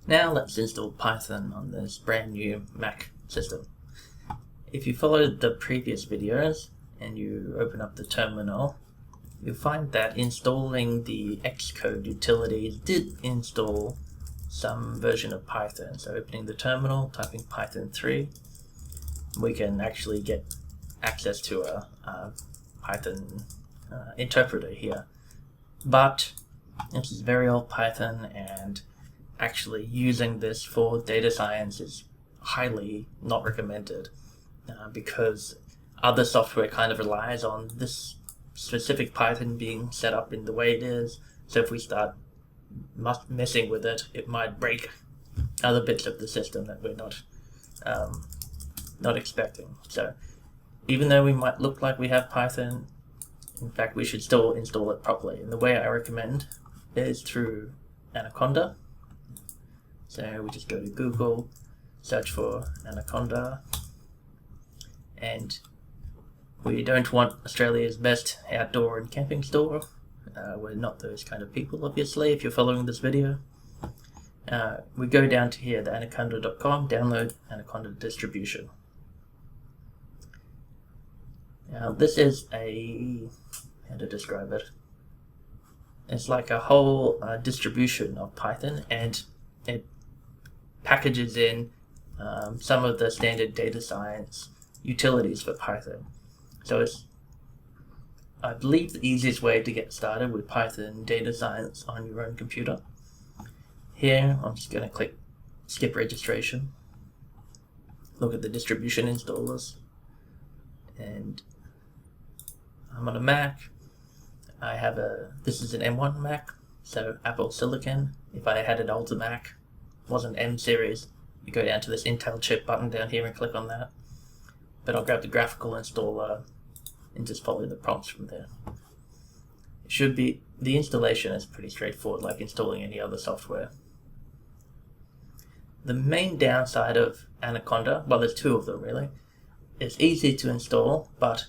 Now let's install Python on this brand new Mac system. If you followed the previous videos and you open up the terminal, you'll find that installing the Xcode utilities did install some version of Python. So opening the terminal, typing Python 3, we can actually get access to a Python interpreter here. But this is very old Python, and actually using this for data science is highly not recommended because other software kind of relies on this specific Python being set up in the way it is. So if we start messing with it, it might break other bits of the system that we're not expecting. So even though we might look like we have Python, in fact we should still install it properly. And the way I recommend is through Anaconda. So we just go to Google, search for Anaconda, and we don't want Australia's best outdoor and camping store. We're not those kind of people, obviously, if you're following this video. We go down to here, the anaconda.com, download Anaconda distribution. Now this is how to describe it? It's like a whole distribution of Python, and it packages in some of the standard data science utilities for Python. So it's, I believe, the easiest way to get started with Python data science on your own computer. Here, I'm just going to click skip registration. Look at the distribution installers. And I'm on a Mac. I have this is an M1 Mac, so Apple Silicon. If I had an older Mac, wasn't M series, you go down to this Intel chip button down here and click on that. But I'll grab the graphical installer and just follow the prompts from there. It should be, the installation is pretty straightforward, like installing any other software. The main downside of Anaconda, well, there's two of them really. It's easy to install, but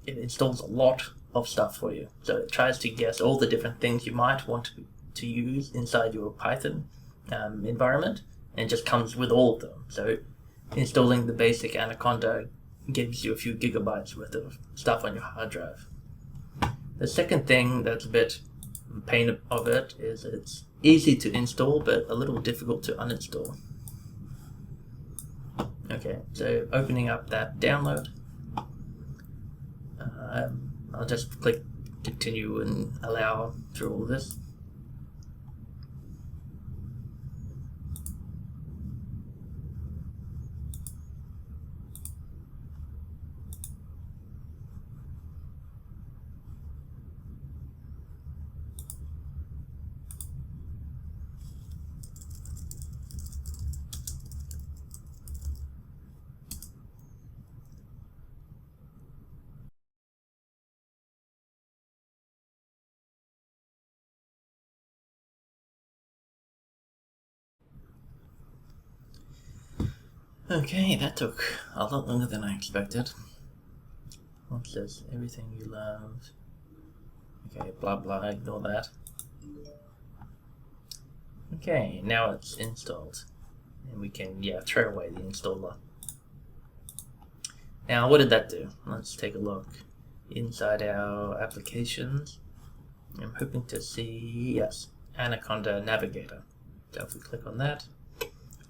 it installs a lot of stuff for you. So it tries to guess all the different things you might want to use inside your Python environment, and just comes with all of them. So installing the basic Anaconda gives you a few gigabytes worth of stuff on your hard drive. The second thing that's a bit pain of it is it's easy to install but a little difficult to uninstall. Okay, so opening up that download, I'll just click continue and allow through all this. Okay, that took a lot longer than I expected. What's this? Everything you love. Okay, blah blah, ignore that. Okay, now it's installed. And we can, throw away the installer. Now, what did that do? Let's take a look inside our applications. I'm hoping to see, yes, Anaconda Navigator. So if we click on that,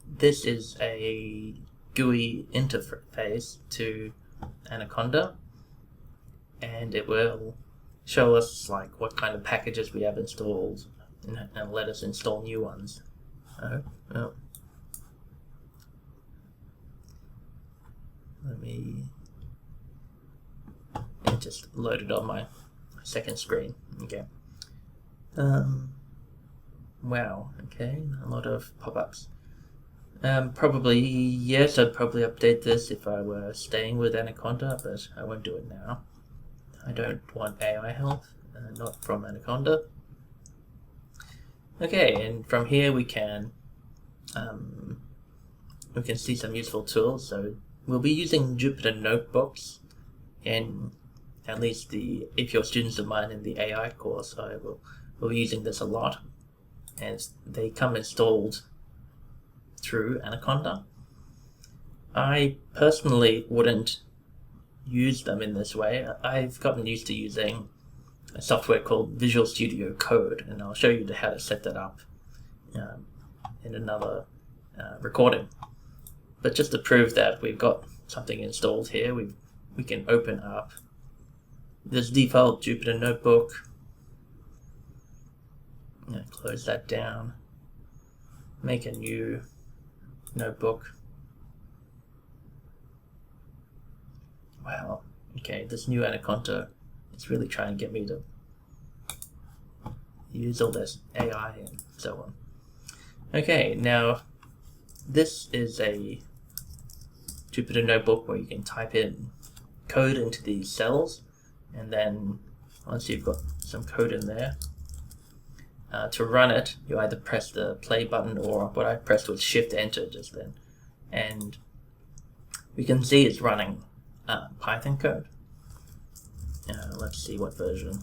this is a GUI interface to Anaconda, and it will show us like what kind of packages we have installed and let us install new ones. Let me just load it on my second screen. Okay. Wow. Okay, a lot of pop-ups. Probably, yes, I'd probably update this if I were staying with Anaconda, but I won't do it now. I don't want AI help, not from Anaconda. Okay, and from here we can see some useful tools. So we'll be using Jupyter notebooks, and at least if you're students of mine in the AI course, we'll be using this a lot, and they come installed through Anaconda. I personally wouldn't use them in this way. I've gotten used to using a software called Visual Studio Code, and I'll show you how to set that up in another recording. But just to prove that we've got something installed here, we can open up this default Jupyter notebook. Close that down. Make a new notebook. Wow. Okay, this new Anaconda is really trying to get me to use all this AI and so on. Okay, now this is a Jupyter notebook where you can type in code into these cells, and then once you've got some code in there, to run it, you either press the play button, or what I pressed was Shift Enter just then, and we can see it's running Python code. Let's see what version.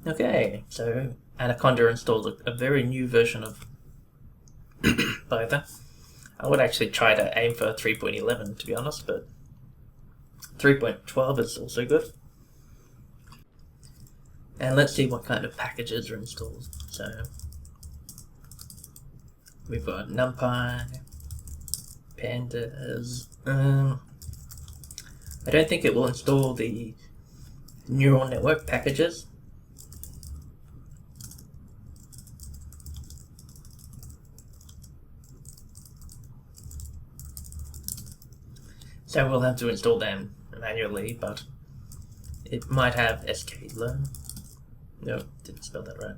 Okay, so Anaconda installed a very new version of Python. I would actually try to aim for 3.11 to be honest, but 3.12 is also good. And let's see what kind of packages are installed. So we've got NumPy, Pandas. I don't think it will install the neural network packages. So we'll have to install them manually, but it might have sklearn. No, didn't spell that right.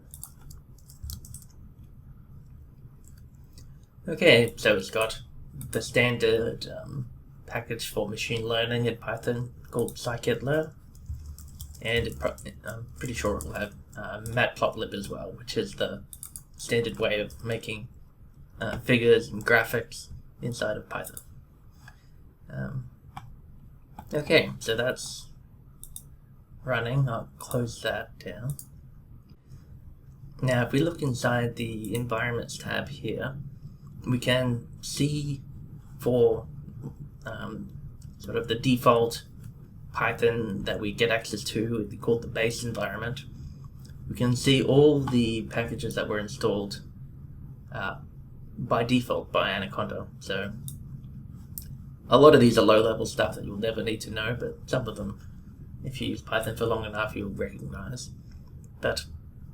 Okay, so it's got the standard package for machine learning in Python called scikit-learn, and I'm pretty sure it will have matplotlib as well, which is the standard way of making figures and graphics inside of Python. Okay, so that's running. I'll close that down. Now, if we look inside the Environments tab here, we can see for sort of the default Python that we get access to, called the base environment. We can see all the packages that were installed by default by Anaconda. So a lot of these are low-level stuff that you'll never need to know, but some of them, if you use Python for long enough, you'll recognize. But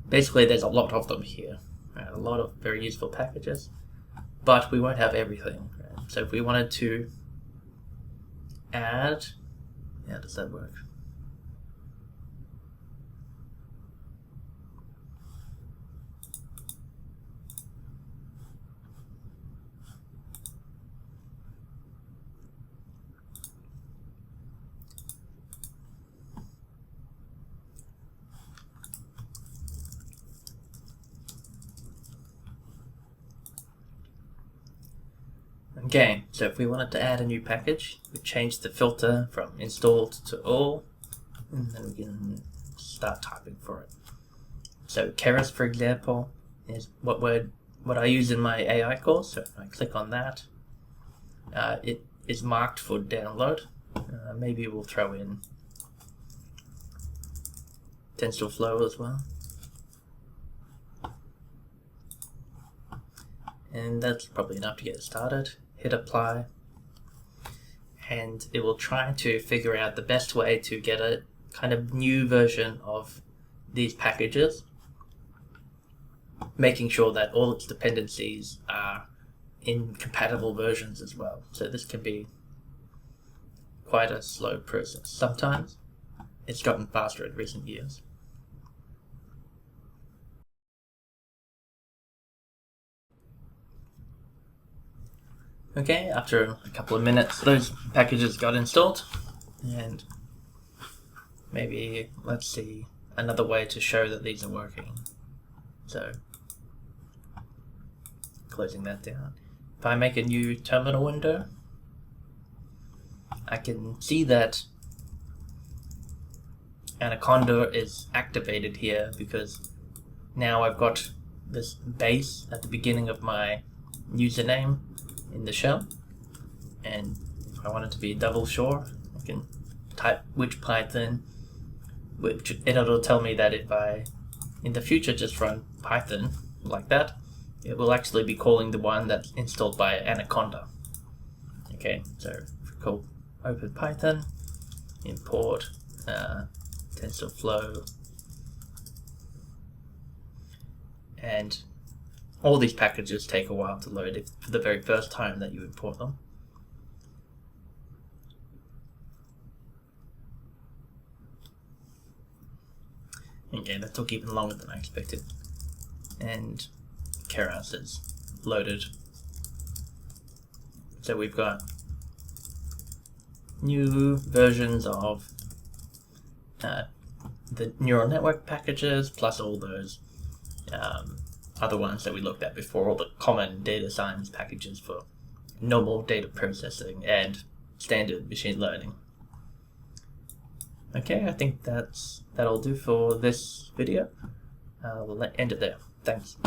basically, there's a lot of them here, right? A lot of very useful packages, but we won't have everything. Right? So if we wanted to add, how does that work? Okay, so if we wanted to add a new package, we change the filter from installed to all, and then we can start typing for it. So Keras, for example, is what I use in my AI course. So if I click on that, it is marked for download. Maybe we'll throw in TensorFlow as well. And that's probably enough to get started. Hit apply, and it will try to figure out the best way to get a kind of new version of these packages, making sure that all its dependencies are in compatible versions as well. So this can be quite a slow process. Sometimes it's gotten faster in recent years. Okay, after a couple of minutes, those packages got installed, and maybe let's see another way to show that these are working. So, closing that down. If I make a new terminal window, I can see that Anaconda is activated here because now I've got this base at the beginning of my username in the shell, and if I want it to be double sure, I can type which Python, which it'll tell me that if I in the future just run Python like that, it will actually be calling the one that's installed by Anaconda. Okay, so if we call open Python, import TensorFlow, and all these packages take a while to load if for the very first time that you import them. Okay, that took even longer than I expected. And Keras is loaded. So we've got new versions of the neural network packages, plus all those other ones that we looked at before, all the common data science packages for normal data processing and standard machine learning. Okay, I think that'll do for this video. We'll end it there. Thanks.